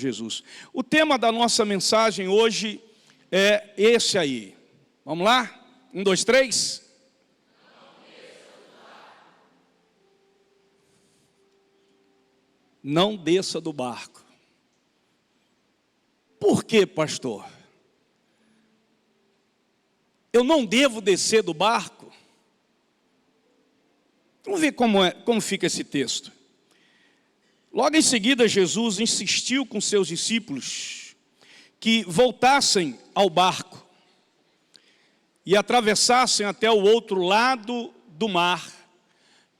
Jesus. O tema da nossa mensagem hoje é esse aí. Vamos lá? 1, 2, 3. Não desça do barco. Por quê, pastor? Eu não devo descer do barco? Vamos ver como fica esse texto. Logo em seguida, Jesus insistiu com seus discípulos que voltassem ao barco e atravessassem até o outro lado do mar,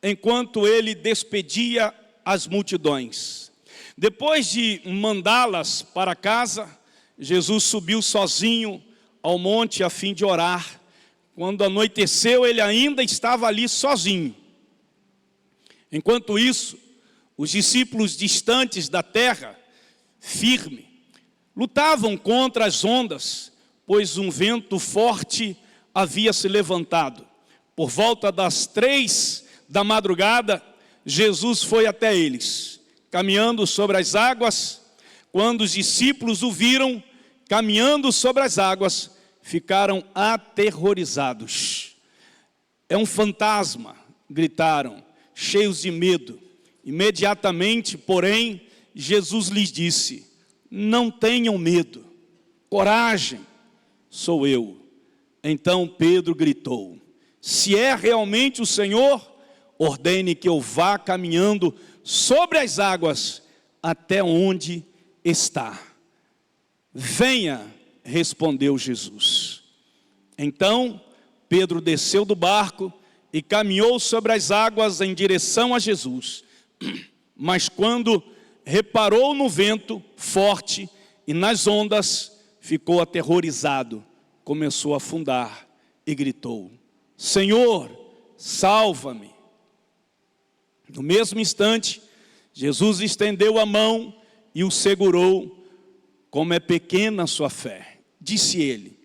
enquanto ele despedia as multidões. Depois de mandá-las para casa, Jesus subiu sozinho ao monte a fim de orar. Quando anoiteceu, ele ainda estava ali sozinho. Enquanto isso, os discípulos distantes da terra firme lutavam contra as ondas, pois um vento forte havia se levantado. Por volta das 3 da madrugada, Jesus foi até eles, caminhando sobre as águas. Quando os discípulos o viram caminhando sobre as águas, ficaram aterrorizados. É um fantasma, gritaram, cheios de medo. Imediatamente, porém, Jesus lhes disse: não tenham medo, coragem, sou eu. Então Pedro gritou: se é realmente o Senhor, ordene que eu vá caminhando sobre as águas até onde está. Venha, respondeu Jesus. Então Pedro desceu do barco e caminhou sobre as águas em direção a Jesus. Mas quando reparou no vento forte e nas ondas, ficou aterrorizado, começou a afundar e gritou: Senhor, salva-me. No mesmo instante, Jesus estendeu a mão e o segurou. Como é pequena a sua fé, disse ele,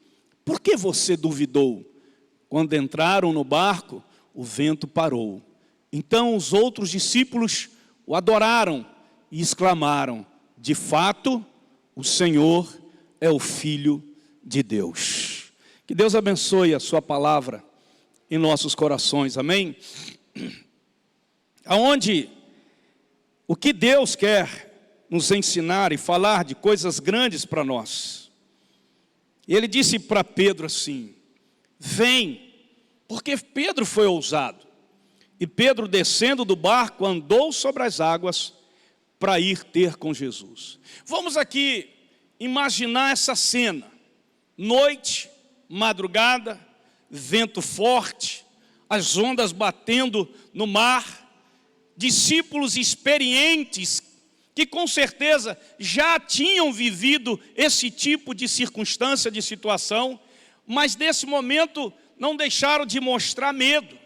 por que você duvidou? Quando entraram no barco, o vento parou. Então os outros discípulos o adoraram e exclamaram: de fato, o Senhor é o Filho de Deus. Que Deus abençoe a sua palavra em nossos corações, amém? Aonde o que Deus quer nos ensinar e falar de coisas grandes para nós. E ele disse para Pedro assim: vem, porque Pedro foi ousado. E Pedro, descendo do barco, andou sobre as águas para ir ter com Jesus. Vamos aqui imaginar essa cena. Noite, madrugada, vento forte, as ondas batendo no mar. Discípulos experientes que com certeza já tinham vivido esse tipo de circunstância, de situação, mas nesse momento não deixaram de mostrar medo.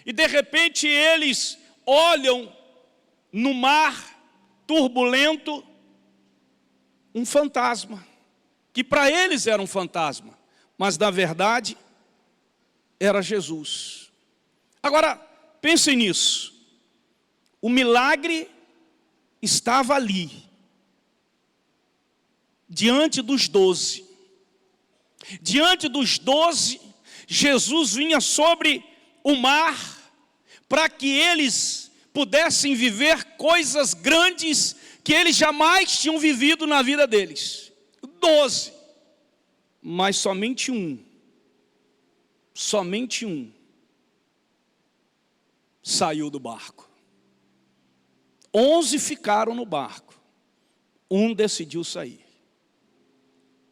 E de repente eles olham no mar turbulento um fantasma, que para eles era um fantasma, mas na verdade era Jesus. Agora pensem nisso, o milagre estava ali, diante dos 12. Diante dos 12, Jesus vinha sobre o mar, para que eles pudessem viver coisas grandes que eles jamais tinham vivido na vida deles. 12, mas somente um saiu do barco. 11 ficaram no barco, um decidiu sair.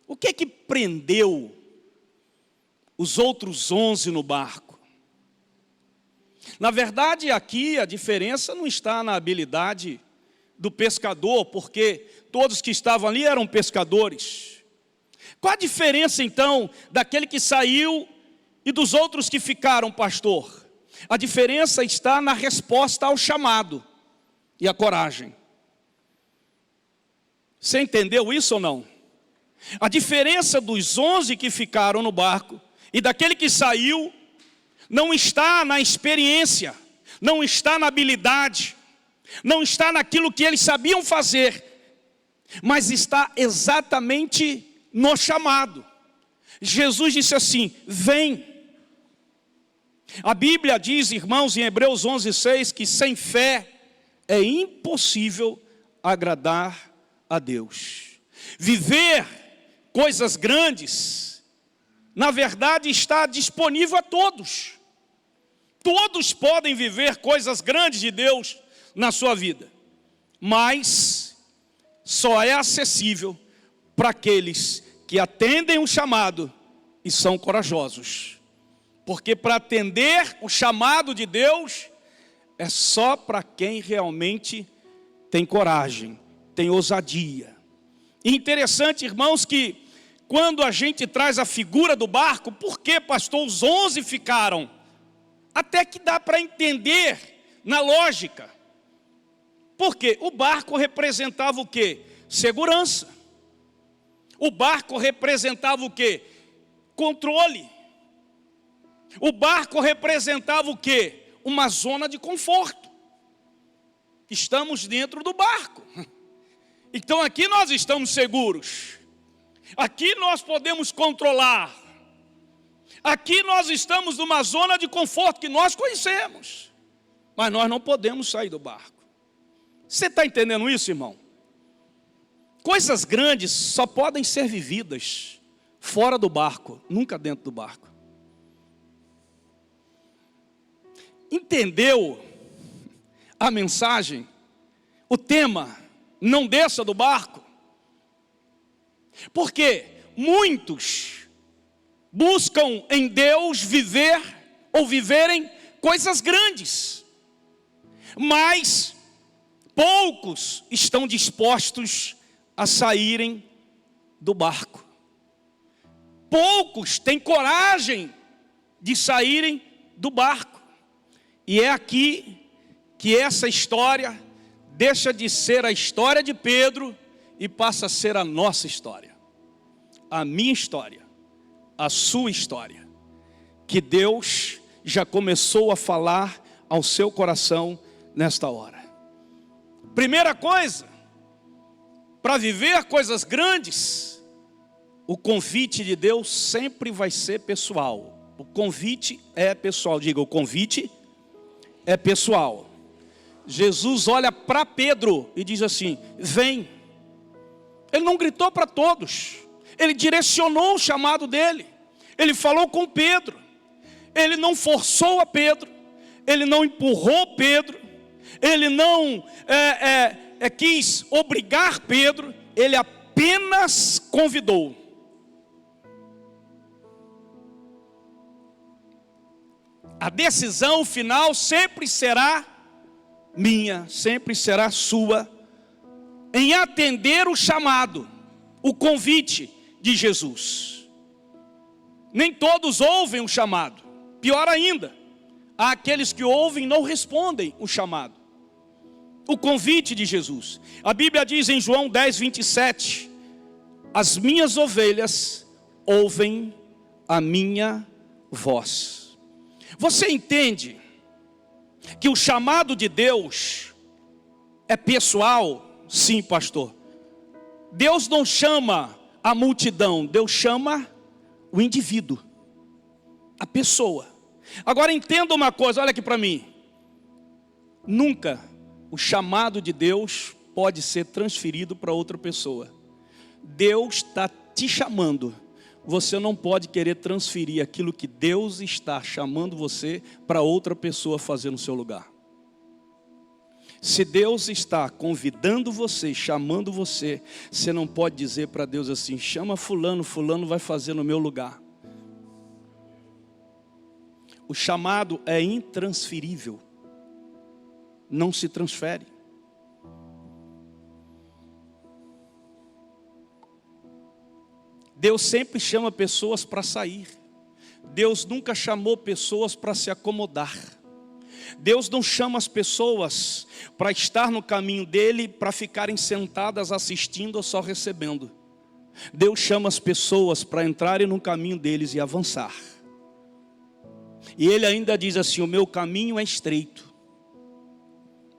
O que é que prendeu os outros 11 no barco? Na verdade, aqui a diferença não está na habilidade do pescador, porque todos que estavam ali eram pescadores. Qual a diferença então daquele que saiu e dos outros que ficaram, pastor? A diferença está na resposta ao chamado e a coragem. Você entendeu isso ou não? A diferença dos 11 que ficaram no barco e daquele que saiu não está na experiência, não está na habilidade, não está naquilo que eles sabiam fazer, mas está exatamente no chamado. Jesus disse assim: vem. A Bíblia diz, irmãos, em Hebreus 11:6, que sem fé é impossível agradar a Deus. Viver coisas grandes, na verdade, está disponível a todos. Todos podem viver coisas grandes de Deus na sua vida, mas só é acessível para aqueles que atendem o chamado e são corajosos. Porque para atender o chamado de Deus, é só para quem realmente tem coragem, tem ousadia. E interessante, irmãos, que quando a gente traz a figura do barco, por que, pastor, os 11 ficaram? Até que dá para entender na lógica. Porque o barco representava o quê? Segurança. O barco representava o quê? Controle. O barco representava o quê? Uma zona de conforto. Estamos dentro do barco. Então aqui nós estamos seguros. Aqui nós podemos controlar. Aqui nós estamos numa zona de conforto que nós conhecemos. Mas nós não podemos sair do barco. Você está entendendo isso, irmão? Coisas grandes só podem ser vividas fora do barco, nunca dentro do barco. Entendeu a mensagem? O tema, não desça do barco. Porque muitos buscam em Deus viver ou viverem coisas grandes, mas poucos estão dispostos a saírem do barco. Poucos têm coragem de saírem do barco. E é aqui que essa história deixa de ser a história de Pedro e passa a ser a nossa história. A minha história, a sua história. Que Deus já começou a falar ao seu coração nesta hora. Primeira coisa, para viver coisas grandes, o convite de Deus sempre vai ser pessoal. O convite é pessoal. Diga, o convite é pessoal. Jesus olha para Pedro e diz assim: vem. Ele não gritou para todos. Ele direcionou o chamado dele. Ele falou com Pedro. Ele não forçou a Pedro. Ele não empurrou Pedro. Ele não quis obrigar Pedro. Ele apenas convidou. A decisão final sempre será minha, sempre será sua, em atender o chamado, o convite de Jesus. Nem todos ouvem o chamado. Pior ainda, há aqueles que ouvem e não respondem o chamado, o convite de Jesus. A Bíblia diz em João 10:27, as minhas ovelhas ouvem a minha voz. Você entende que o chamado de Deus é pessoal? Sim, pastor. Deus não chama a multidão, Deus chama o indivíduo, a pessoa. Agora entenda uma coisa, olha aqui para mim. Nunca o chamado de Deus pode ser transferido para outra pessoa. Deus está te chamando. Você não pode querer transferir aquilo que Deus está chamando você para outra pessoa fazer no seu lugar. Se Deus está convidando você, chamando você, você não pode dizer para Deus assim: chama fulano, fulano vai fazer no meu lugar. O chamado é intransferível. Não se transfere. Deus sempre chama pessoas para sair. Deus nunca chamou pessoas para se acomodar. Deus não chama as pessoas para estar no caminho dele, para ficarem sentadas assistindo ou só recebendo. Deus chama as pessoas para entrarem no caminho deles e avançar. E ele ainda diz assim: o meu caminho é estreito.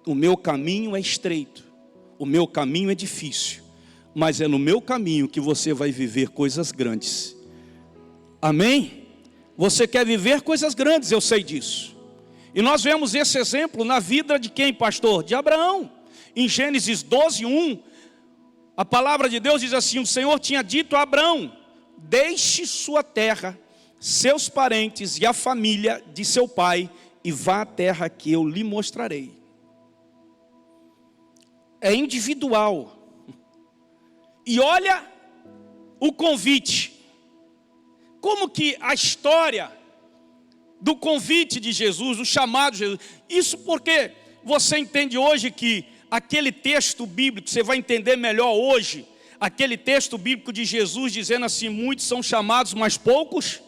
O meu caminho é estreito. O meu caminho é difícil. mas é no meu caminho que você vai viver coisas grandes. Amém? Você quer viver coisas grandes, eu sei disso. E nós vemos esse exemplo na vida de quem, pastor? De Abraão. Em Gênesis 12:1, a palavra de Deus diz assim: o Senhor tinha dito a Abraão: deixe sua terra, seus parentes e a família de seu pai, e vá à terra que eu lhe mostrarei. É individual. E olha o convite. Como que a história do convite de Jesus, o chamado de Jesus, isso porque você entende hoje que aquele texto bíblico, você vai entender melhor hoje, aquele texto bíblico de Jesus dizendo assim: muitos são chamados, mas poucos.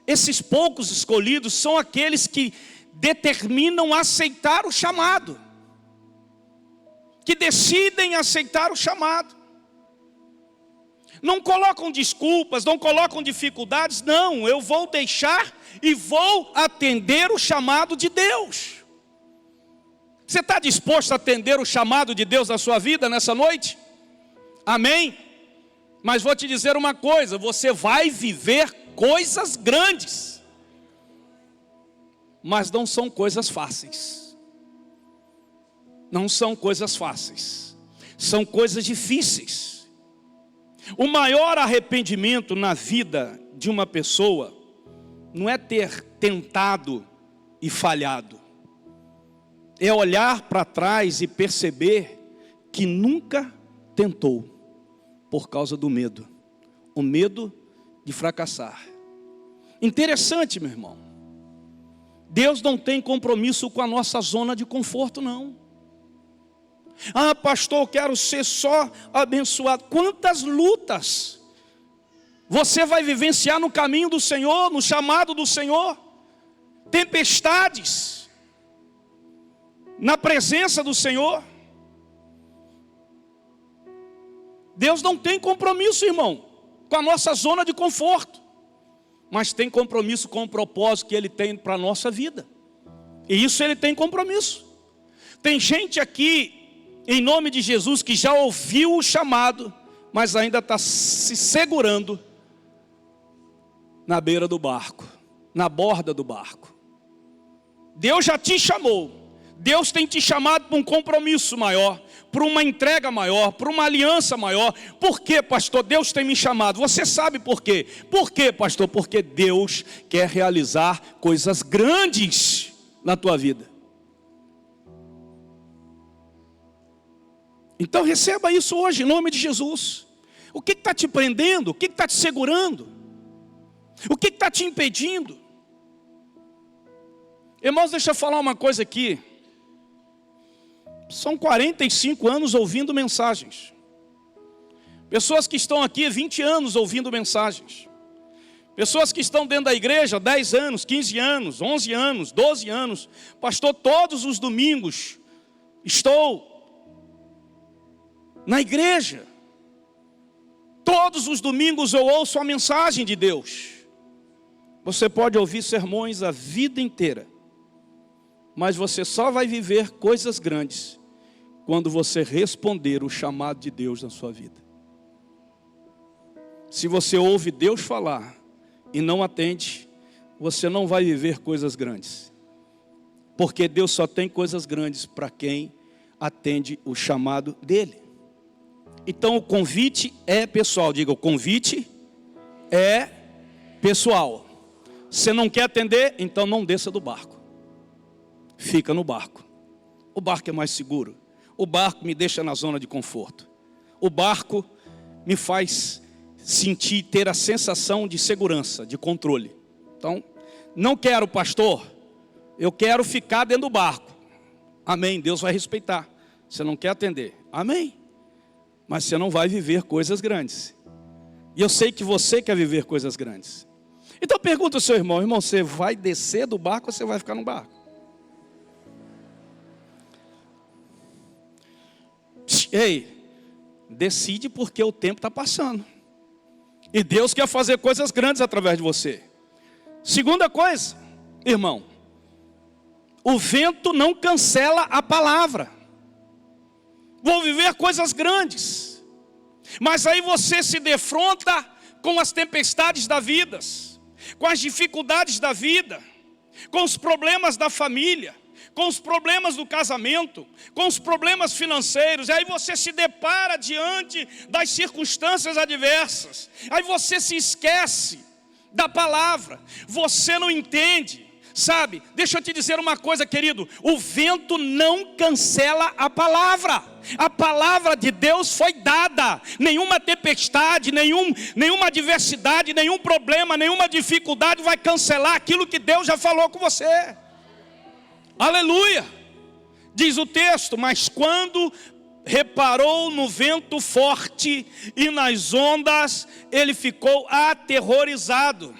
Esses poucos escolhidos são aqueles que determinam aceitar o chamado, que decidem aceitar o chamado. Não colocam desculpas, não colocam dificuldades, não, eu vou deixar e vou atender o chamado de Deus. Você está disposto a atender o chamado de Deus na sua vida nessa noite? Amém? Mas vou te dizer uma coisa: você vai viver coisas grandes, mas não são coisas fáceis. Não são coisas fáceis, são coisas difíceis. O maior arrependimento na vida de uma pessoa não é ter tentado e falhado, é olhar para trás e perceber que nunca tentou, por causa do medo, o medo de fracassar. Interessante, meu irmão, Deus não tem compromisso com a nossa zona de conforto, não. Ah, pastor, eu quero ser só abençoado. Quantas lutas você vai vivenciar no caminho do Senhor, no chamado do Senhor? Tempestades na presença do Senhor. Deus não tem compromisso, irmão, com a nossa zona de conforto, mas tem compromisso com o propósito que Ele tem para a nossa vida. E isso Ele tem compromisso. Tem gente aqui, em nome de Jesus, que já ouviu o chamado, mas ainda está se segurando na beira do barco, na borda do barco. Deus já te chamou, Deus tem te chamado para um compromisso maior, para uma entrega maior, para uma aliança maior. Por que, pastor, Deus tem me chamado? Você sabe por quê? Por quê, pastor? Porque Deus quer realizar coisas grandes na tua vida. Então receba isso hoje, em nome de Jesus. O que está te prendendo? O que está te segurando? O que está te impedindo? Irmãos, deixa eu falar uma coisa aqui. São 45 anos ouvindo mensagens. Pessoas que estão aqui 20 anos ouvindo mensagens. Pessoas que estão dentro da igreja 10 anos, 15 anos, 11 anos, 12 anos. Pastor, todos os domingos estou na igreja. Todos os domingos eu ouço a mensagem de Deus. Você pode ouvir sermões a vida inteira, mas você só vai viver coisas grandes quando você responder o chamado de Deus na sua vida. Se você ouve Deus falar e não atende, você não vai viver coisas grandes, porque Deus só tem coisas grandes para quem atende o chamado dele. Então o convite é pessoal. Diga, o convite é pessoal. Você não quer atender? Então não desça do barco. Fica no barco. O barco é mais seguro. O barco me deixa na zona de conforto. O barco me faz sentir, ter a sensação de segurança, de controle. Então, não quero, pastor, eu quero ficar dentro do barco. Amém, Deus vai respeitar. Você não quer atender? Amém. Mas você não vai viver coisas grandes. E eu sei que você quer viver coisas grandes. Então pergunta ao seu irmão: irmão, você vai descer do barco ou você vai ficar no barco? Ei, decide, porque o tempo está passando. E Deus quer fazer coisas grandes através de você. Segunda coisa, irmão, o vento não cancela a palavra. Vou viver coisas grandes. Mas aí você se defronta com as tempestades da vida, com as dificuldades da vida, com os problemas da família, com os problemas do casamento, com os problemas financeiros. E aí você se depara diante das circunstâncias adversas. Aí você se esquece da palavra, você não entende. Sabe, deixa eu te dizer uma coisa, querido, o vento não cancela a palavra de Deus foi dada. Nenhuma tempestade, nenhuma adversidade, nenhum problema, nenhuma dificuldade vai cancelar aquilo que Deus já falou com você. Aleluia. Diz o texto: mas quando reparou no vento forte e nas ondas, ele ficou aterrorizado.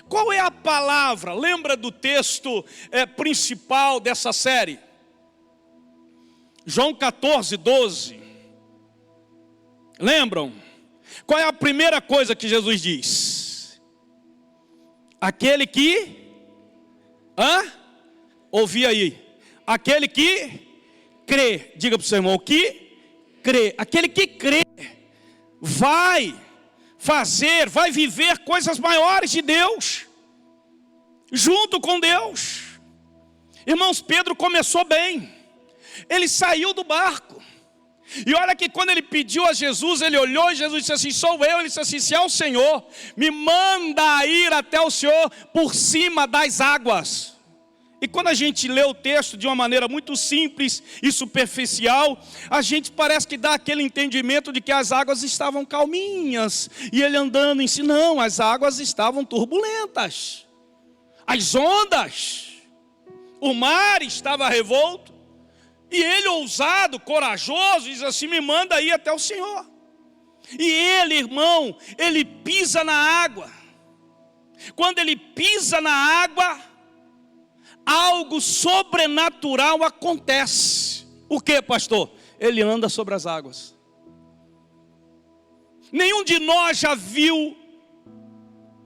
Qual é a palavra? Lembra do texto principal dessa série? João 14, 12. Lembram? Qual é a primeira coisa que Jesus diz? Aquele que... Ouvi aí. Aquele que crê. Diga para o seu irmão, que crê. Aquele que crê vai fazer, vai viver coisas maiores de Deus, junto com Deus. Irmãos, Pedro começou bem. Ele saiu do barco. E olha que quando ele pediu a Jesus, ele olhou e Jesus disse assim: sou eu. Ele disse assim: se é o Senhor, me manda ir até o Senhor por cima das águas. E quando a gente lê o texto de uma maneira muito simples e superficial, a gente parece que dá aquele entendimento de que as águas estavam calminhas, e ele andando em si. Não, as águas estavam turbulentas, as ondas, o mar estava revolto, e ele, ousado, corajoso, diz assim: me manda ir até o Senhor. E ele, irmão, ele pisa na água. Quando ele pisa na água, algo sobrenatural acontece. O que, pastor? Ele anda sobre as águas. Nenhum de nós já viu,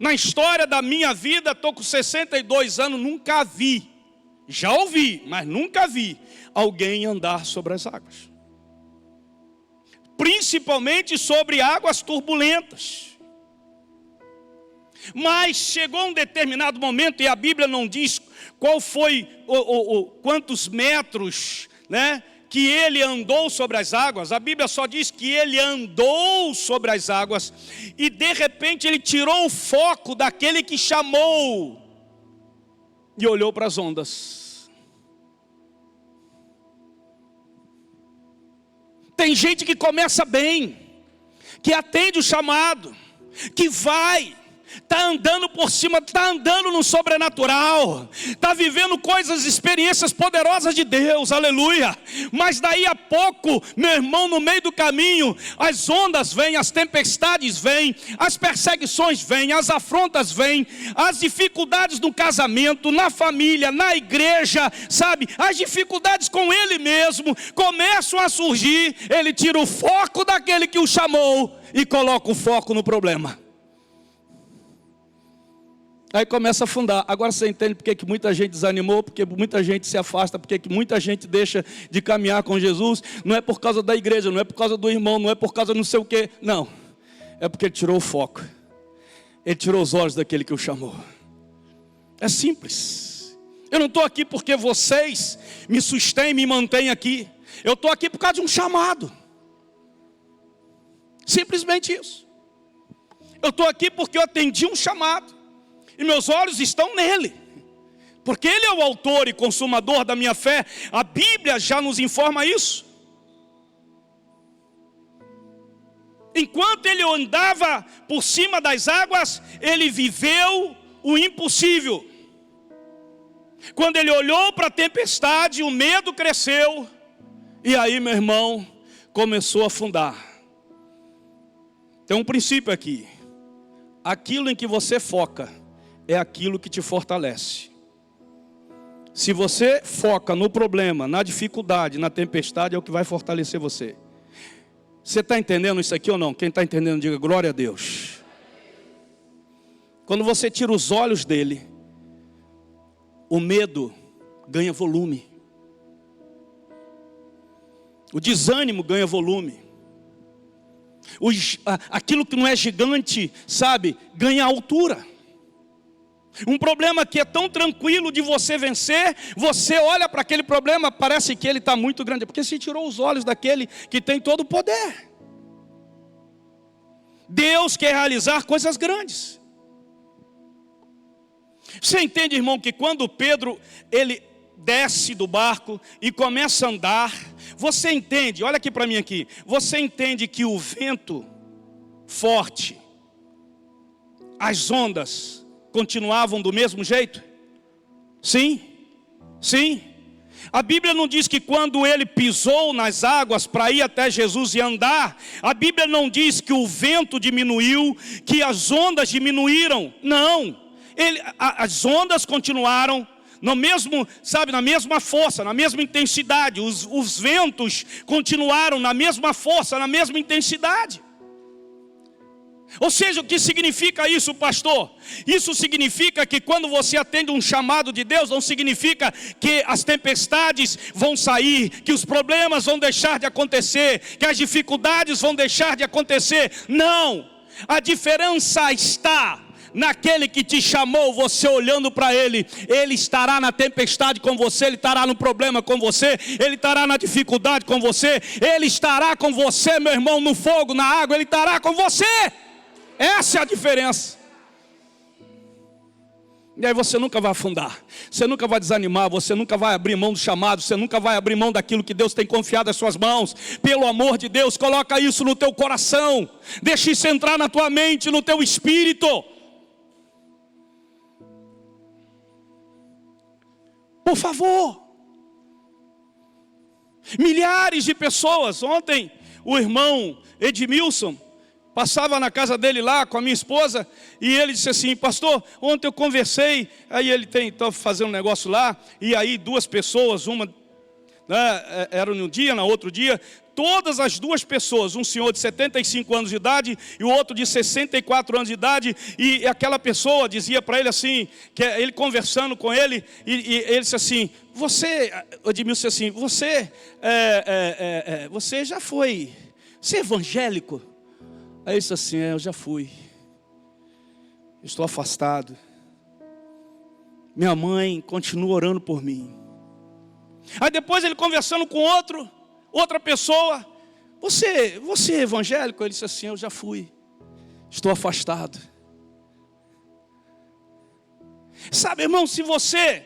na história da minha vida, estou com 62 anos, nunca vi, já ouvi, mas nunca vi alguém andar sobre as águas, principalmente sobre águas turbulentas. Mas chegou um determinado momento, e a Bíblia não diz qual foi, quantos metros, né, que ele andou sobre as águas. A Bíblia só diz que ele andou sobre as águas, e de repente ele tirou o foco daquele que chamou, e olhou para as ondas. Tem gente que começa bem, que atende o chamado, que vai, está andando por cima, está andando no sobrenatural, está vivendo coisas, experiências poderosas de Deus, aleluia. Mas daí a pouco, meu irmão, no meio do caminho, as ondas vêm, as tempestades vêm, as perseguições vêm, as afrontas vêm, as dificuldades no casamento, na família, na igreja, sabe, as dificuldades com ele mesmo começam a surgir. Ele tira o foco daquele que o chamou e coloca o foco no problema. Aí começa a afundar. Agora você entende porque que muita gente desanimou, porque muita gente se afasta, porque que muita gente deixa de caminhar com Jesus. Não é por causa da igreja, não é por causa do irmão, não é por causa não sei o quê. Não, é porque ele tirou o foco. Ele tirou os olhos daquele que o chamou. É simples. Eu não estou aqui porque vocês me sustêm, me mantêm aqui. Eu estou aqui por causa de um chamado. Simplesmente isso. Eu estou aqui porque eu atendi um chamado. E meus olhos estão nele, porque ele é o autor e consumador da minha fé. A Bíblia já nos informa isso. Enquanto ele andava por cima das águas, ele viveu o impossível. Quando ele olhou para a tempestade, o medo cresceu, e aí, meu irmão, começou a afundar. Tem um princípio aqui: aquilo em que você foca é aquilo que te fortalece. Se você foca no problema, na dificuldade, na tempestade, é o que vai fortalecer você. Você está entendendo isso aqui ou não? Quem está entendendo, diga glória a Deus. Quando você tira os olhos dele, o medo ganha volume, o desânimo ganha volume, Aquilo que não é gigante, sabe, ganha altura. Um problema que é tão tranquilo de você vencer, você olha para aquele problema, parece que ele está muito grande, porque se tirou os olhos daquele que tem todo o poder. Deus quer realizar coisas grandes. Você entende, irmão, que quando Pedro, ele desce do barco e começa a andar, você entende, olha aqui para mim aqui, você entende que o vento forte, as ondas continuavam do mesmo jeito? Sim, sim. A Bíblia não diz que quando ele pisou nas águas para ir até Jesus e andar, a Bíblia não diz que o vento diminuiu, que as ondas diminuíram. Não, as ondas continuaram no mesmo, sabe, na mesma força, na mesma intensidade. Os ventos continuaram na mesma força, na mesma intensidade. Ou seja, o que significa isso, pastor? Isso significa que quando você atende um chamado de Deus, não significa que as tempestades vão sair, que os problemas vão deixar de acontecer, que as dificuldades vão deixar de acontecer. Não, a diferença está naquele que te chamou, você olhando para Ele. Ele estará na tempestade com você, Ele estará no problema com você, Ele estará na dificuldade com você, Ele estará com você, meu irmão, no fogo, na água, Ele estará com você. Essa é a diferença. E aí você nunca vai afundar, você nunca vai desanimar, você nunca vai abrir mão do chamado, você nunca vai abrir mão daquilo que Deus tem confiado às suas mãos. Pelo amor de Deus, coloca isso no teu coração, deixa isso entrar na tua mente, no teu espírito. Por favor. Milhares de pessoas. Ontem o irmão Edmilson passava na casa dele lá com a minha esposa, e ele disse assim: pastor, ontem eu conversei, aí ele estava fazendo um negócio lá, e aí duas pessoas, uma, né, era num dia, no outro dia, todas as duas pessoas, um senhor de 75 anos de idade e o outro de 64 anos de idade, e aquela pessoa dizia para ele assim, que ele conversando com ele, e ele disse assim: você, Edmilson, assim, você já foi, você é evangélico? Aí ele disse assim: eu já fui, estou afastado, minha mãe continua orando por mim. Aí depois ele conversando com outra pessoa: você é evangélico? Ele disse assim: eu já fui, estou afastado. Sabe, irmão, se você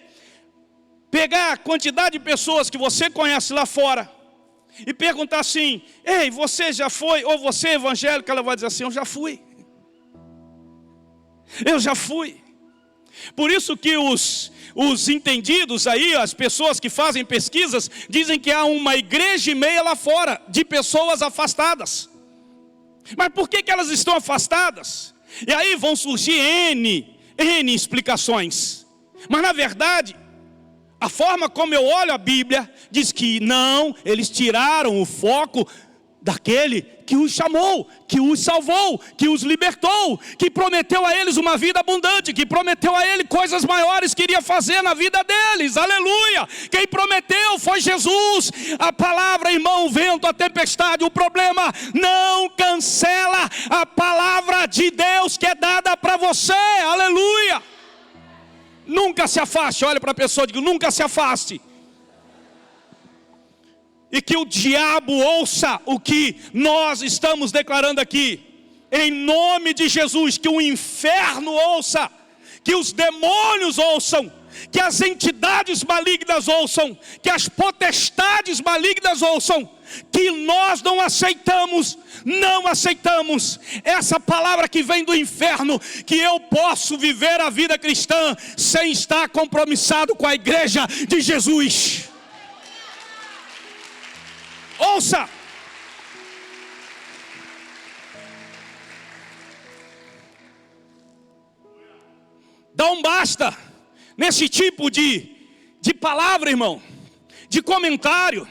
pegar a quantidade de pessoas que você conhece lá fora e perguntar assim: ei, você já foi, ou você é evangélico? Ela vai dizer assim: eu já fui. Eu já fui. Por isso que os entendidos aí, as pessoas que fazem pesquisas, dizem que há uma igreja e meia lá fora, de pessoas afastadas. Mas por que elas estão afastadas? E aí vão surgir N explicações. Mas na verdade, a forma como eu olho a Bíblia, diz que não, eles tiraram o foco daquele que os chamou, que os salvou, que os libertou, que prometeu a eles uma vida abundante, que prometeu a eles coisas maiores que iria fazer na vida deles. Aleluia! Quem prometeu foi Jesus. A palavra, irmão, o vento, a tempestade, o problema não cancela a palavra de Deus que é dada para você. Aleluia! Nunca se afaste. Olha para a pessoa e diga: nunca se afaste. E que o diabo ouça o que nós estamos declarando aqui, em nome de Jesus. Que o inferno ouça, que os demônios ouçam, que as entidades malignas ouçam, que as potestades malignas ouçam, que nós não aceitamos essa palavra que vem do inferno, que eu posso viver a vida cristã sem estar compromissado com a igreja de Jesus. Ouça! Dá um basta nesse tipo de palavra, irmão, de comentário.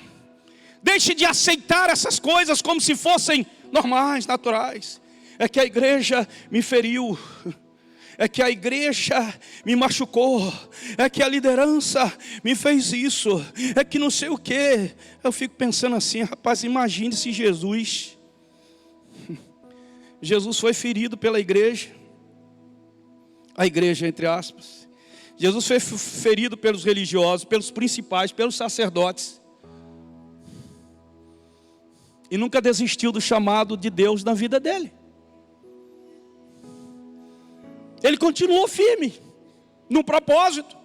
Deixe de aceitar essas coisas como se fossem normais, naturais. É que a igreja me feriu, é que a igreja me machucou, é que a liderança me fez isso, é que não sei o que. Eu fico pensando assim: rapaz, imagine se Jesus Jesus foi ferido pela igreja, a igreja entre aspas. Jesus foi ferido pelos religiosos, pelos principais, pelos sacerdotes. E nunca desistiu do chamado de Deus na vida dele. Ele continuou firme no propósito.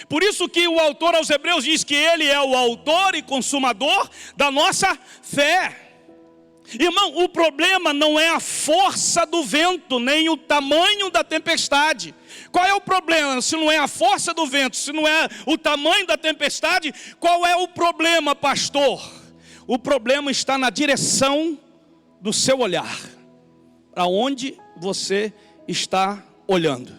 Por isso que o autor aos Hebreus diz que ele é o autor e consumador da nossa fé. Irmão, o problema não é a força do vento, nem o tamanho da tempestade. Qual é o problema? Se não é a força do vento, se não é o tamanho da tempestade, qual é o problema, pastor? O problema está na direção do seu olhar. Para onde você está olhando?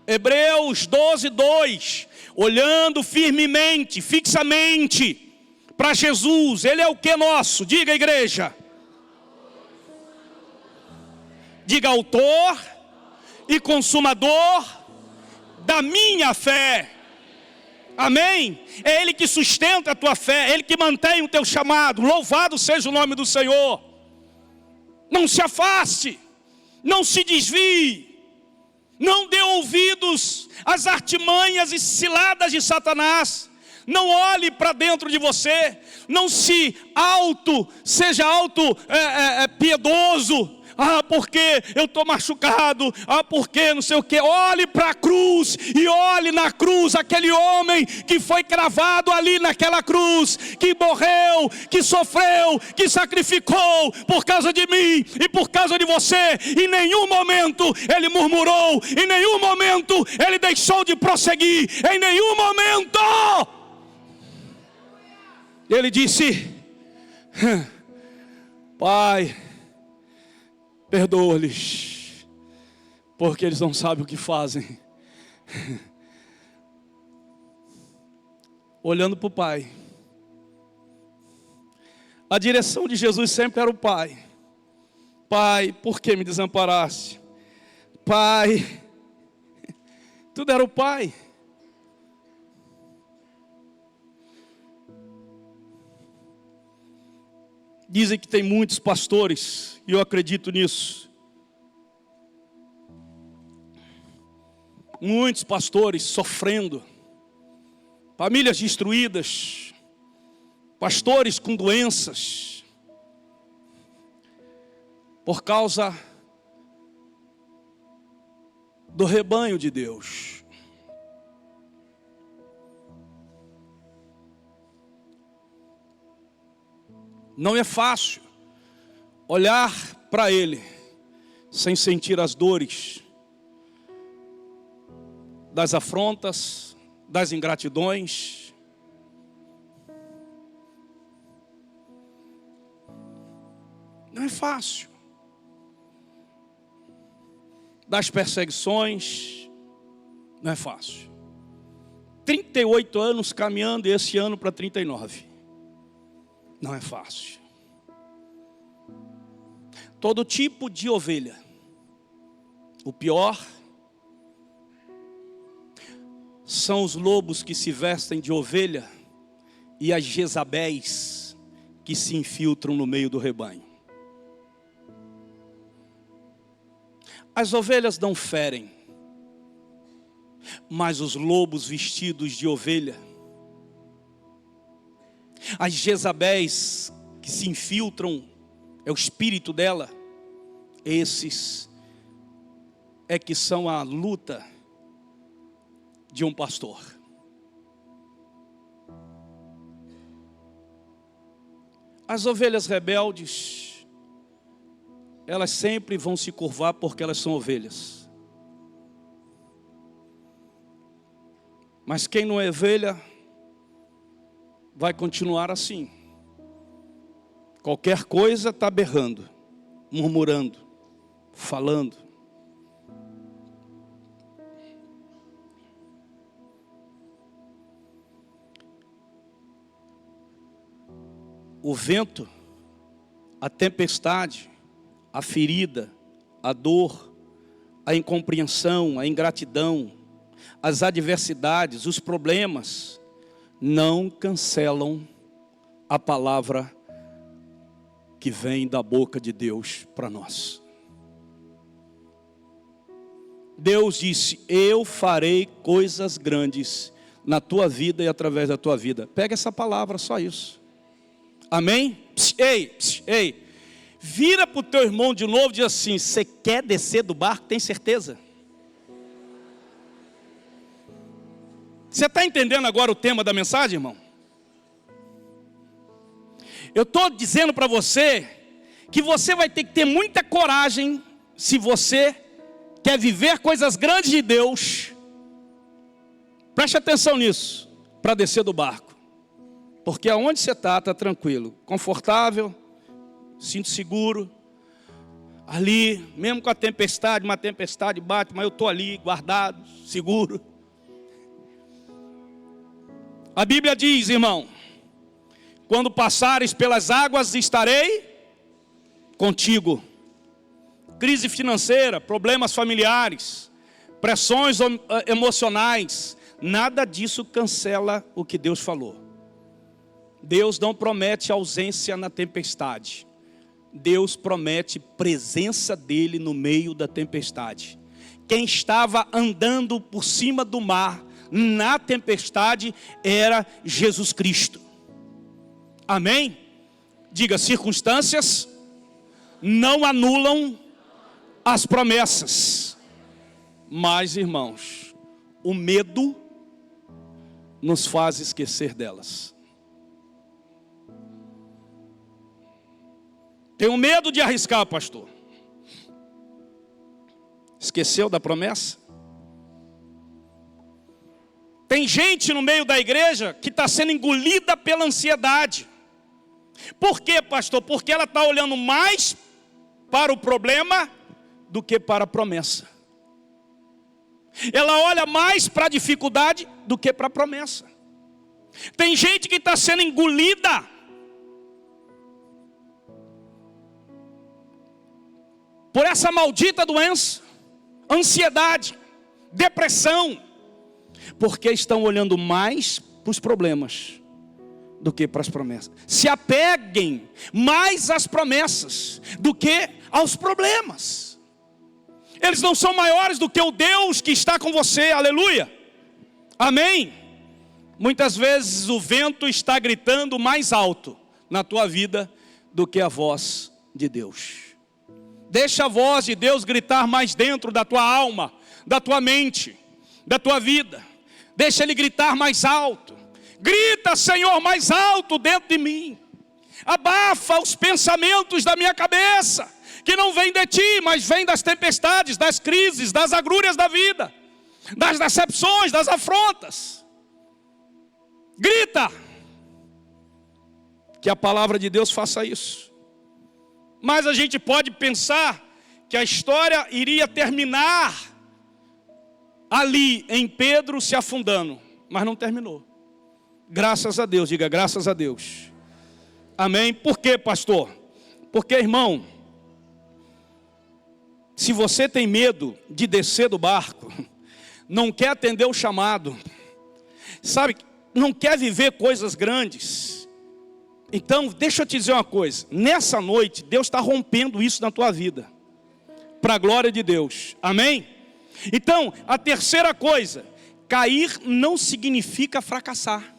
Hebreus 12:2. Olhando firmemente, fixamente para Jesus. Ele é o que nosso? Diga, igreja. Diga, autor e consumador da minha fé. Amém? É Ele que sustenta a tua fé, é Ele que mantém o teu chamado. Louvado seja o nome do Senhor. Não se afaste, não se desvie, não dê ouvidos às artimanhas e ciladas de Satanás. Não olhe para dentro de você, não seja piedoso. Porque eu estou machucado, porque não sei o que. Olhe para a cruz, e olhe na cruz aquele homem que foi cravado ali naquela cruz, que morreu, que sofreu, que sacrificou por causa de mim e por causa de você. Em nenhum momento ele murmurou, em nenhum momento ele deixou de prosseguir, em nenhum momento ele disse: Pai, perdoa-lhes, porque eles não sabem o que fazem. Olhando para o Pai. A direção de Jesus sempre era o Pai. Pai, por que me desamparaste? Pai, tudo era o Pai. Dizem que tem muitos pastores, e eu acredito nisso. Muitos pastores sofrendo, famílias destruídas, pastores com doenças, por causa do rebanho de Deus. Não é fácil olhar para Ele sem sentir as dores das afrontas, das ingratidões. Não é fácil. Das perseguições, não é fácil. 38 anos caminhando, esse ano para 39. Não é fácil. Todo tipo de ovelha. O pior são os lobos que se vestem de ovelha e as Jezabéis que se infiltram no meio do rebanho. As ovelhas não ferem, mas os lobos vestidos de ovelha, as Jezabéis que se infiltram, é o espírito dela, esses é que são a luta de um pastor. As ovelhas rebeldes, elas sempre vão se curvar porque elas são ovelhas. Mas quem não é ovelha vai continuar assim. Qualquer coisa está berrando, murmurando, falando. O vento, a tempestade, a ferida, a dor, a incompreensão, a ingratidão, as adversidades, os problemas, não cancelam a palavra que vem da boca de Deus para nós. Deus disse: eu farei coisas grandes na tua vida e através da tua vida. Pega essa palavra, só isso. Amém? Ei. Vira para o teu irmão de novo e diz assim: você quer descer do barco? Tem certeza? Você está entendendo agora o tema da mensagem, irmão? Eu estou dizendo para você que você vai ter que ter muita coragem, se você quer viver coisas grandes de Deus. Preste atenção nisso, para descer do barco. Porque aonde você está tranquilo, confortável, sinto seguro. Ali, mesmo com a tempestade, uma tempestade bate, mas eu estou ali, guardado, seguro. A Bíblia diz, irmão: quando passares pelas águas, estarei contigo. Crise financeira, problemas familiares, pressões emocionais, nada disso cancela o que Deus falou. Deus não promete ausência na tempestade. Deus promete presença dele no meio da tempestade. Quem estava andando por cima do mar na tempestade era Jesus Cristo. Amém? Diga: circunstâncias não anulam as promessas. Mas, irmãos, o medo nos faz esquecer delas. Tenho medo de arriscar, pastor. Esqueceu da promessa? Tem gente no meio da igreja que está sendo engolida pela ansiedade. Por quê, pastor? Porque ela está olhando mais para o problema do que para a promessa. Ela olha mais para a dificuldade do que para a promessa. Tem gente que está sendo engolida por essa maldita doença, ansiedade, depressão, porque estão olhando mais para os problemas do que para as promessas. Se apeguem mais às promessas do que aos problemas. Eles não são maiores do que o Deus que está com você, aleluia, amém? Muitas vezes o vento está gritando mais alto na tua vida do que a voz de Deus. Deixa a voz de Deus gritar mais dentro da tua alma, da tua mente, da tua vida. Deixa Ele gritar mais alto. Grita, Senhor, mais alto dentro de mim. Abafa os pensamentos da minha cabeça, que não vêm de ti, mas vêm das tempestades, das crises, das agrúrias da vida, das decepções, das afrontas. Grita. Que a palavra de Deus faça isso. Mas a gente pode pensar que a história iria terminar ali em Pedro se afundando, mas não terminou. Graças a Deus, diga graças a Deus. Amém? Por quê, pastor? Porque, irmão, se você tem medo de descer do barco, não quer atender o chamado, sabe, não quer viver coisas grandes, então deixa eu te dizer uma coisa, nessa noite Deus está rompendo isso na tua vida, para a glória de Deus, amém? Então, a terceira coisa, cair não significa fracassar.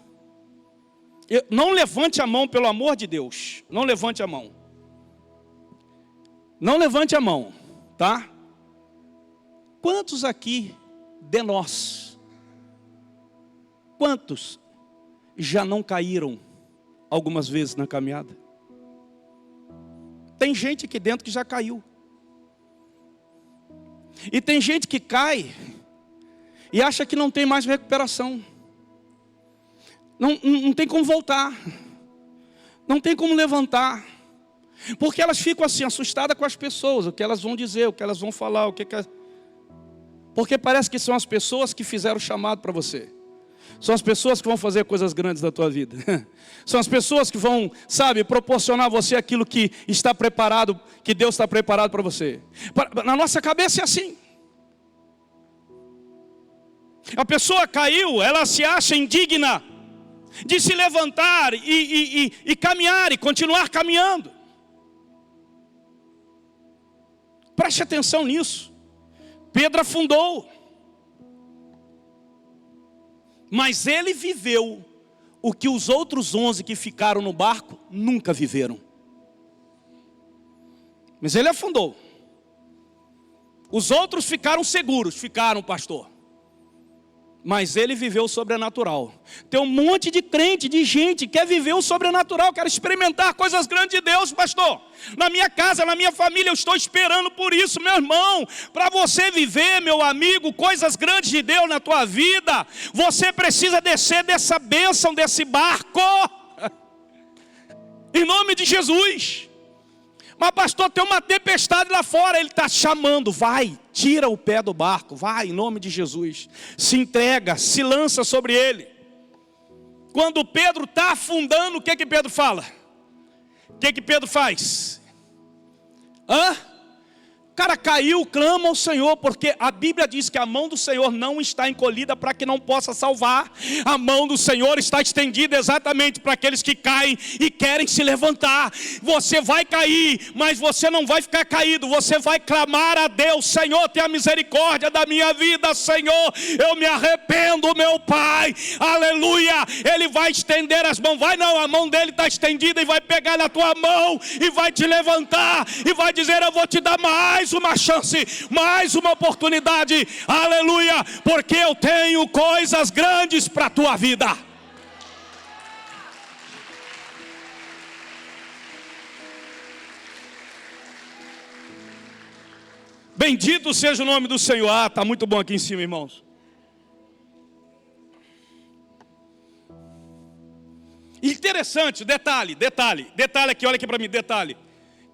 Não levante a mão, pelo amor de Deus, não levante a mão. Não levante a mão, tá? Quantos aqui de nós, quantos já não caíram algumas vezes na caminhada? Tem gente aqui dentro que já caiu. E tem gente que cai e acha que não tem mais recuperação. Não tem como voltar. Não tem como levantar. Porque elas ficam assim, assustadas com as pessoas. O que elas vão dizer, o que elas vão falar. Porque parece que são as pessoas que fizeram o chamado para você. São as pessoas que vão fazer coisas grandes da tua vida. São as pessoas que vão, sabe, proporcionar a você aquilo que está preparado, que Deus está preparado para você. Na nossa cabeça é assim. A pessoa caiu, ela se acha indigna de se levantar e caminhar e continuar caminhando. Preste atenção nisso. Pedro afundou, mas ele viveu o que os outros 11 que ficaram no barco nunca viveram. Mas ele afundou. Os outros ficaram seguros, ficaram, pastor. Mas ele viveu o sobrenatural. Tem um monte de crente, de gente que quer viver o sobrenatural, quer experimentar coisas grandes de Deus, pastor. Na minha casa, na minha família, eu estou esperando por isso, meu irmão. Para você viver, meu amigo, coisas grandes de Deus na tua vida, você precisa descer dessa bênção, desse barco. Em nome de Jesus. Mas pastor, tem uma tempestade lá fora. Ele está chamando, vai, tira o pé do barco, vai, em nome de Jesus. Se entrega, se lança sobre ele. Quando Pedro está afundando, o que que Pedro fala? O que que Pedro faz? O cara caiu, clama ao Senhor, porque a Bíblia diz que a mão do Senhor não está encolhida para que não possa salvar. A mão do Senhor está estendida exatamente para aqueles que caem e querem se levantar. Você vai cair, mas você não vai ficar caído. Você vai clamar a Deus: Senhor, tenha misericórdia da minha vida, Senhor, eu me arrependo, meu Pai, aleluia. Ele vai estender as mãos, vai não, a mão dele está estendida e vai pegar na tua mão e vai te levantar e vai dizer: eu vou te dar mais uma chance, mais uma oportunidade, aleluia, porque eu tenho coisas grandes para a tua vida. Bendito seja o nome do Senhor. Está muito bom aqui em cima, irmãos. Interessante, detalhe aqui, olha aqui para mim, detalhe.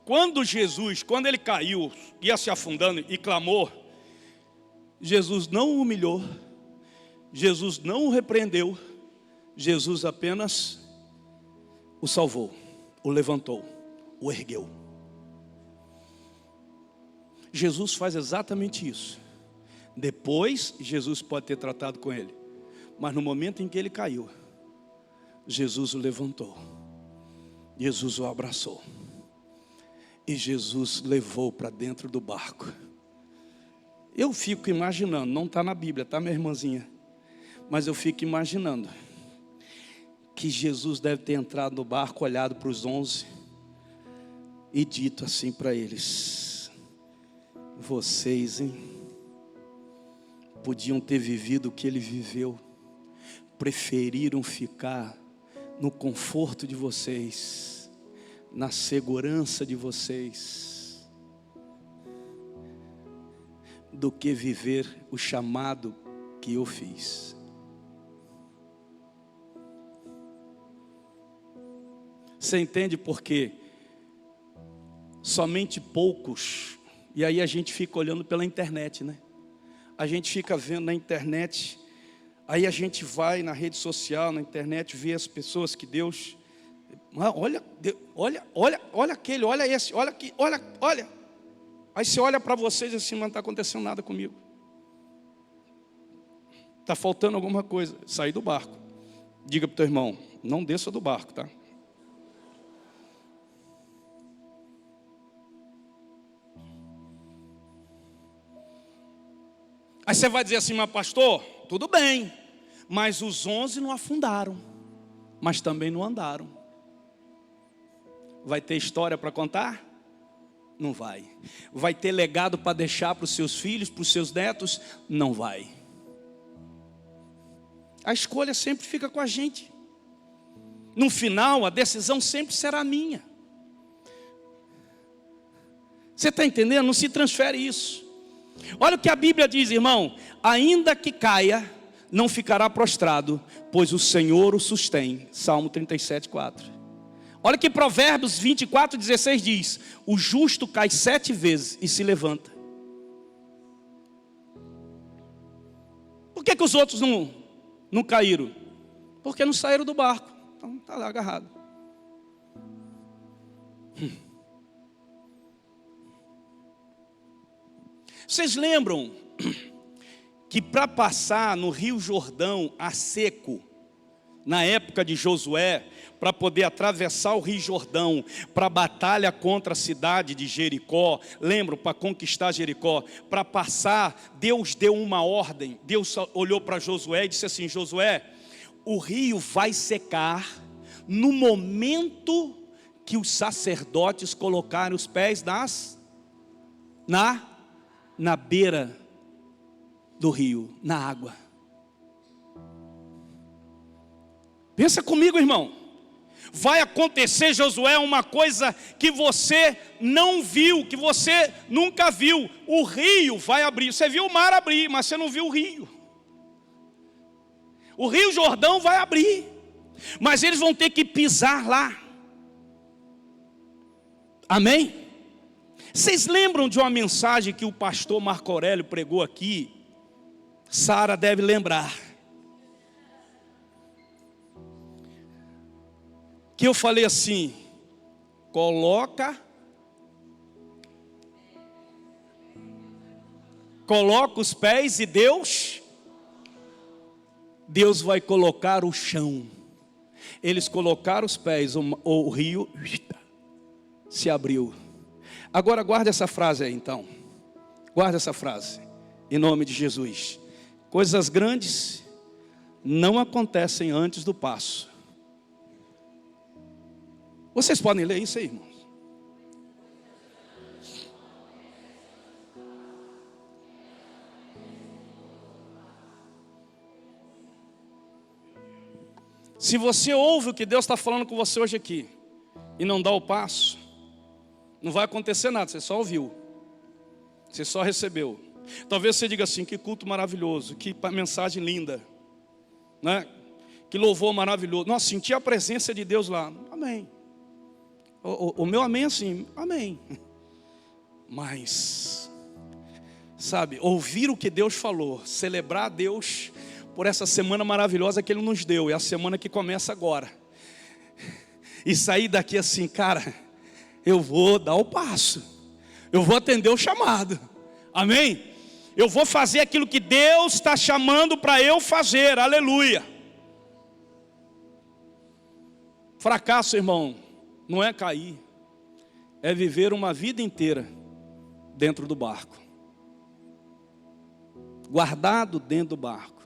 Quando Jesus, quando ele caiu, ia se afundando e clamou, Jesus não o humilhou, Jesus não o repreendeu, Jesus apenas o salvou, o levantou, o ergueu. Jesus faz exatamente isso. Depois, Jesus pode ter tratado com ele, mas no momento em que ele caiu, Jesus o levantou, Jesus o abraçou. E Jesus levou para dentro do barco. Eu fico imaginando, não está na Bíblia, tá, minha irmãzinha? Mas eu fico imaginando que Jesus deve ter entrado no barco, olhado para os 11 e dito assim para eles: vocês, hein, podiam ter vivido o que ele viveu, preferiram ficar no conforto de vocês, na segurança de vocês, do que viver o chamado que eu fiz. Você entende por quê? Somente poucos, e aí a gente fica olhando pela internet, né? A gente fica vendo na internet, aí a gente vai na rede social, na internet, vê as pessoas que Deus... Olha aquele, olha esse, olha aqui, olha. Aí você olha para vocês assim: não está acontecendo nada comigo. Está faltando alguma coisa. Sair do barco. Diga para o teu irmão: não desça do barco, tá? Aí você vai dizer assim: mas pastor, tudo bem, mas os 11 não afundaram, mas também não andaram. Vai ter história para contar? Não vai. Vai ter legado para deixar para os seus filhos, para os seus netos? Não vai. A escolha sempre fica com a gente. No final, a decisão sempre será minha. Você está entendendo? Não se transfere isso. Olha o que a Bíblia diz, irmão: ainda que caia, não ficará prostrado, pois o Senhor o sustém. Salmo 37:4. Olha que Provérbios 24:16 diz: o justo cai 7 vezes e se levanta. Por que os outros não caíram? Porque não saíram do barco. Então está lá agarrado. Vocês lembram que para passar no Rio Jordão a seco, na época de Josué, para poder atravessar o Rio Jordão, para a batalha contra a cidade de Jericó. Lembram, para conquistar Jericó, para passar, Deus deu uma ordem. Deus olhou para Josué e disse assim: Josué, o rio vai secar no momento que os sacerdotes colocarem os pés na beira do rio, na água. Pensa comigo, irmão. Vai acontecer, Josué, uma coisa que você não viu, que você nunca viu. O rio vai abrir. Você viu o mar abrir, mas você não viu o rio. O Rio Jordão vai abrir, mas eles vão ter que pisar lá. Amém? Vocês lembram de uma mensagem que o pastor Marco Aurélio pregou aqui? Sara deve lembrar. Que eu falei assim: coloca os pés e Deus vai colocar o chão. Eles colocaram os pés, o rio se abriu. Agora guarda essa frase aí então. Guarda essa frase, em nome de Jesus. Coisas grandes não acontecem antes do passo. Vocês podem ler isso aí, irmãos? Se você ouve o que Deus está falando com você hoje aqui e não dá o passo, não vai acontecer nada. Você só ouviu, você só recebeu. Talvez você diga assim: que culto maravilhoso, que mensagem linda, né? Que louvor maravilhoso. Nossa, senti a presença de Deus lá. Amém. O meu amém é assim, amém. Mas, sabe, ouvir o que Deus falou, celebrar a Deus por essa semana maravilhosa que Ele nos deu, é a semana que começa agora, e sair daqui assim: cara, eu vou dar o passo, eu vou atender o chamado, amém? Eu vou fazer aquilo que Deus está chamando para eu fazer, aleluia. Fracasso, irmão, não é cair, é viver uma vida inteira dentro do barco, guardado dentro do barco.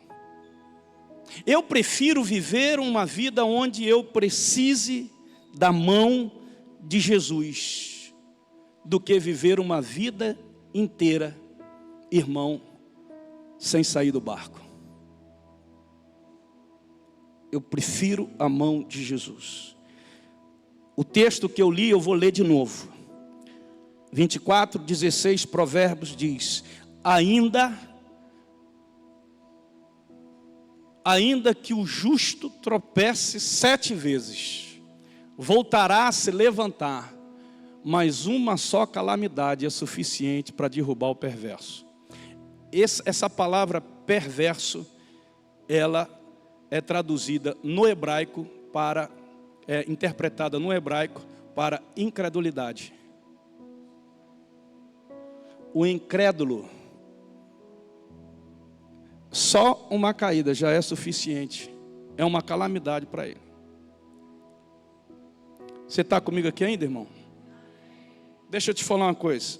Eu prefiro viver uma vida onde eu precise da mão de Jesus, do que viver uma vida inteira, irmão, sem sair do barco. Eu prefiro a mão de Jesus. O texto que eu li, eu vou ler de novo. 24:16, Provérbios diz: ainda que o justo tropece 7 vezes, voltará a se levantar, mas uma só calamidade é suficiente para derrubar o perverso. Essa palavra perverso, ela é traduzida no hebraico para, interpretada no hebraico para incredulidade. O incrédulo, só uma caída já é suficiente, é uma calamidade para ele. Você está comigo aqui ainda, irmão? Deixa eu te falar uma coisa.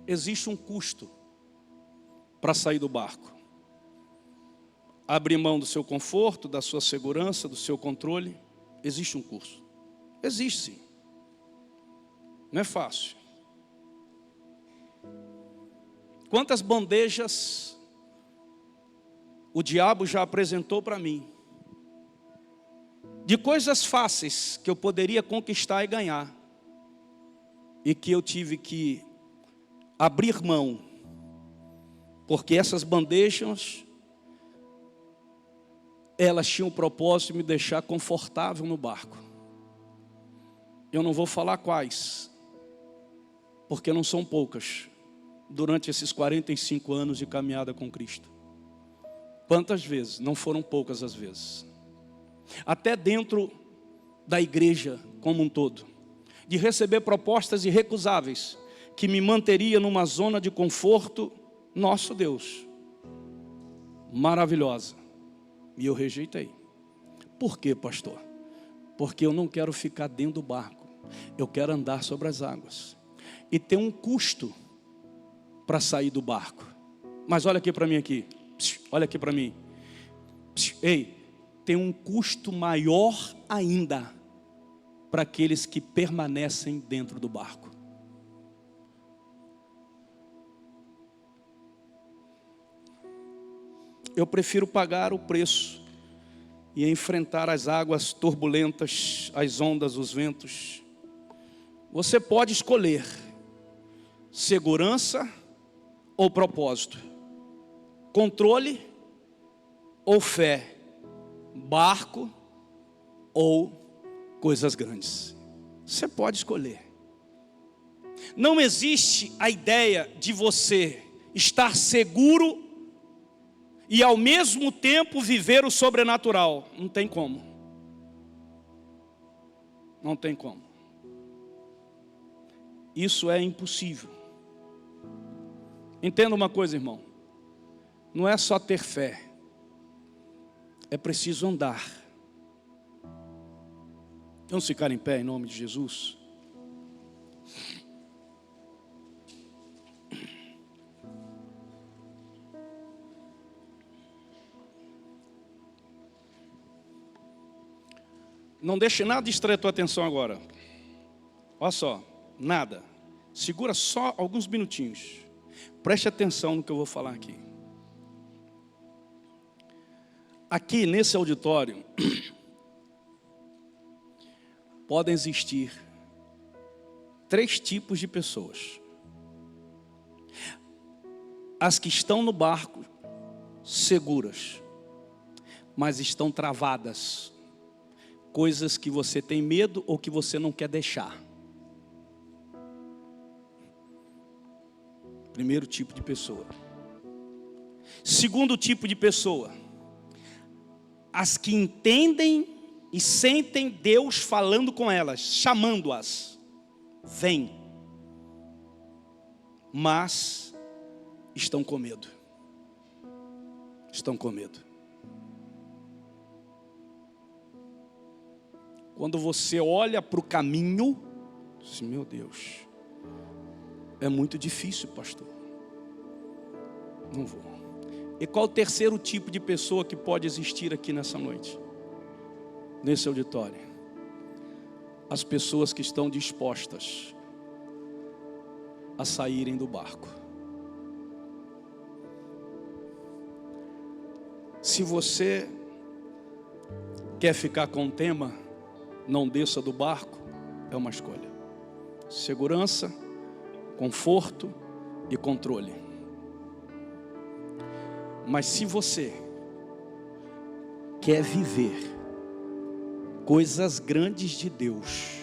Existe um custo para sair do barco. Abrir mão do seu conforto, da sua segurança, do seu controle. Existe um custo. Existe sim. Não é fácil. Quantas bandejas o diabo já apresentou para mim, de coisas fáceis que eu poderia conquistar e ganhar, e que eu tive que abrir mão, porque essas bandejas, elas tinham o propósito de me deixar confortável no barco. Eu não vou falar quais, porque não são poucas, durante esses 45 anos de caminhada com Cristo. Quantas vezes? Não foram poucas as vezes. Até dentro da igreja como um todo, de receber propostas irrecusáveis, que me manteria numa zona de conforto. Nosso Deus, maravilhosa. E eu rejeitei. Por quê, pastor? Porque eu não quero ficar dentro do barco. Eu quero andar sobre as águas. E tem um custo para sair do barco. Mas olha aqui para mim aqui. Olha aqui para mim. Ei, tem um custo maior ainda para aqueles que permanecem dentro do barco. Eu prefiro pagar o preço e enfrentar as águas turbulentas, as ondas, os ventos. Você pode escolher segurança ou propósito, controle ou fé, barco ou coisas grandes. Você pode escolher. Não existe a ideia de você estar seguro e ao mesmo tempo viver o sobrenatural. Não tem como. Não tem como. Isso é impossível. Entenda uma coisa, irmão. Não é só ter fé. É preciso andar. Vamos ficar em pé em nome de Jesus. Não deixe nada distrair a tua atenção agora. Olha só, nada. Segura só alguns minutinhos. Preste atenção no que eu vou falar aqui. Aqui nesse auditório podem existir 3 tipos de pessoas. As que estão no barco seguras, mas estão travadas. Coisas que você tem medo ou que você não quer deixar. Primeiro tipo de pessoa. Segundo tipo de pessoa. As que entendem e sentem Deus falando com elas, chamando-as. Vem. Mas estão com medo. Estão com medo. Quando você olha para o caminho, diz, meu Deus, é muito difícil, pastor. Não vou. E qual o terceiro tipo de pessoa que pode existir aqui nessa noite? Nesse auditório? As pessoas que estão dispostas a saírem do barco. Se você quer ficar com o tema, não desça do barco, é uma escolha. Segurança, conforto e controle. Mas se você quer viver coisas grandes de Deus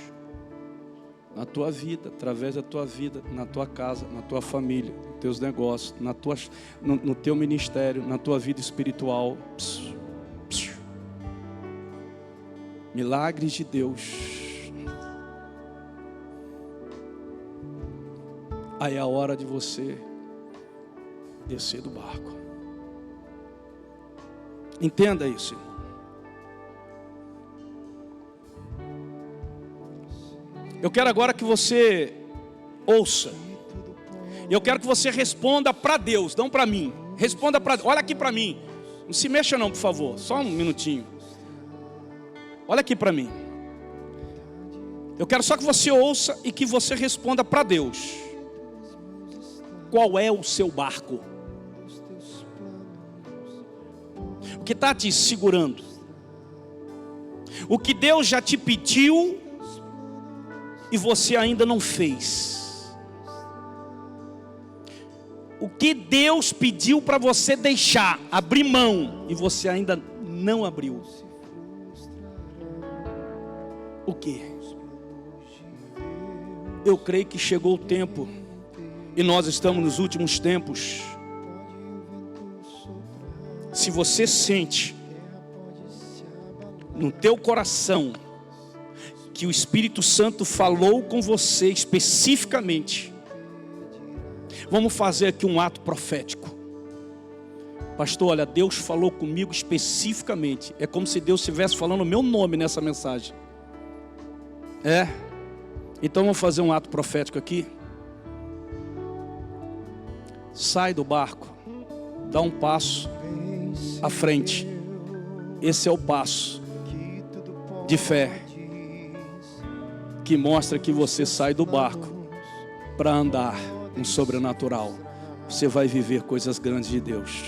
na tua vida, através da tua vida, na tua casa, na tua família, nos teus negócios, no teu ministério, na tua vida espiritual, milagres de Deus, aí é a hora de você descer do barco. Entenda isso, irmão. Eu quero agora que você ouça. Eu quero que você responda para Deus, não para mim. Responda para Deus. Olha aqui para mim. Não se mexa não, por favor. Só um minutinho. Olha aqui para mim. Eu quero só que você ouça e que você responda para Deus. Qual é o seu barco? O que está te segurando? O que Deus já te pediu e você ainda não fez? O que Deus pediu para você deixar, abrir mão, e você ainda não abriu? O que? Eu creio que chegou o tempo, e nós estamos nos últimos tempos. Se você sente no teu coração que o Espírito Santo falou com você especificamente, vamos fazer aqui um ato profético. Pastor, olha, Deus falou comigo especificamente. É como se Deus estivesse falando o meu nome nessa mensagem. Então vamos fazer um ato profético aqui. Sai do barco, dá um passo à frente. Esse é o passo de fé que mostra que você sai do barco para andar no sobrenatural. Você vai viver coisas grandes de Deus.